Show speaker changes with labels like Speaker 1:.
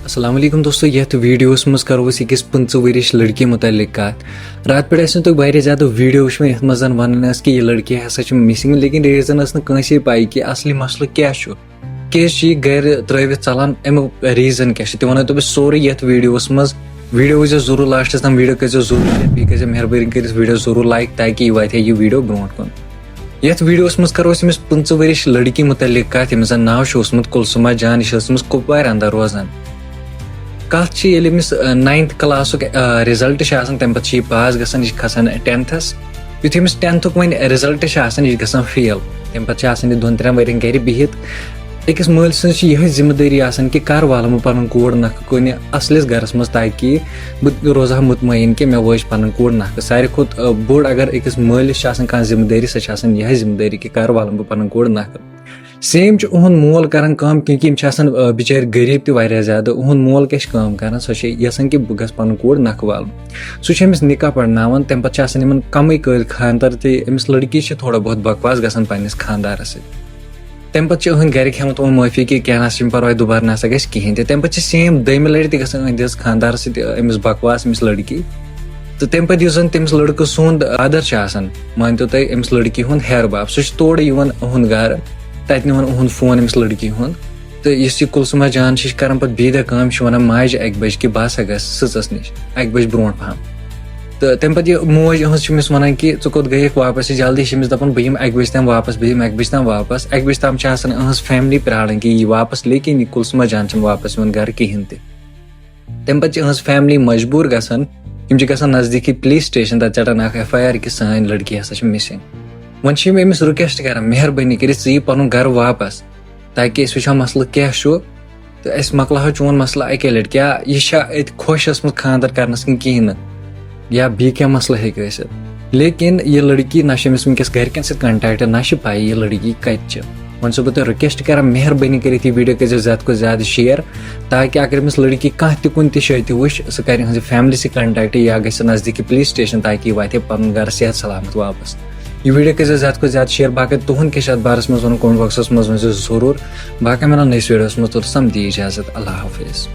Speaker 1: अस्सलाम वालेकुम दोस्तों, यह वीडियोस मज करो अकिस 15 वरिश लड़की मुतल्लिक कत। रात पे तुम वारिया ज्यादा वीडियो वो ये मज वन कि यह लड़की हसा मिसिंग, लेकिन रीजन कंसे पाई कि असली मसल क्या क्या घर त्रवित चलान अमुक रीजन क्या तह वन बह सोरे ये वीडियोस मज। वीडियो वो जरूर लास्टस तम वीडियो कर जरूर बी कर मेहरबानी कर वीडियो जरूर लाइक ताकि यह वात यह वीडियो ब्रो कुन। यथ वीडियोस मज करो 15 वरिश लड़की मुतल्लिक कत यमिस नाव कुलसुमा जान यह कुपवार अंदर रोजान। कत यमिस 9th क्लास रिजल्ट तम पे पास गसान यह खसान 10ths युथ यमिस 10th वन रिजल्ट यह गसान फेल तम पे 2-3 वर्यन गर बिहित। अकिस मल सज यह जिम्मेदारी कि कर वाल पन कोर नख कुन असलिस गरस मज ताकि बह रोजा मुतमईन कि मे वज पन कोर नख। सारे खुद बोड़ अगर अकिस मलिस कह जिम्मेदारी सह यह जिम्मेदारी कि कर वाल बह पन कोर नख। सेम उहद मोल कर क्योंकि बिचार गरीब तह ज्यादा। उहद मोल क्या कर सह यसान कि बह गस पन कोर नख वाल। सह निकाह पढ़नावान तम पे कम कल खानदार तमिस लड़की थोड़ा बहुत बकवास गसान पन्निस खानदार सत। तम पे गर हेमत माफी कि क्या ना पर्वा दोबारा ना गहन तम पे सेम दम लट तहस खानदार समिस बकवास अमिस लड़की। तो तम पे तमिस लड़क सुंद आदर मानतो तुम अमिस लड़की हुंद हेर बाप सह तोड़ उहद गर तत निवान उहद फोन अमिस लड़की हुंद। तो इस कुलसुमा जान कर बेदा कम वन माज 1 बज कि बह हसा गस सच निश 1 बज ब्रो पहम। तो तम पे मोज अमिस वन कि कोत गई वापस जल्दी दपान बह 1 बज तम वापस बह 1 बज तम वापस 1 बज तम फैमिली प्राण कि यह वापस, लेकिन यह कुलसुमा जान वापस वन गर कहें तम पे फैमिली मजबूर गसान नजदीकी पुलिस स्टेशन तक चटान FIR कि सान लड़की हसा मिसिंग। वन अमिस रिक्वेस्ट कर मेहरबानी कर पन गर वापस ताकि वो मसल क्या तो अस मकल चोन मसल अके लट क्या यह खुश खानदार करनस कहें या बी क्या मसल हे। लेकिन यह लड़की ना वनकस गरकन सत कंटैक्ट ना पाई यह लड़की कत वन बह तुम रिक्वेस्ट कर मेहरबानी कर वीडियो कर ज्यादा को ज्यादा शेयर ताकि अगर अमिस लड़की कह तुन तह वो सह कर फैमिली से कंटैक्ट या ग नजदीकी पुलिस स्टेशन ताकि वात पन गर सेहत सलामत वापस। यह वीडियो कर ज्यादा को ज्यादा शेयर बाकी तुहद क्या बारस मज वन कमेंट बॉक्स मज जरूर। बाकी मिलान नई वीडियोस मज समझी इजाजत। अल्लाह हाफिज।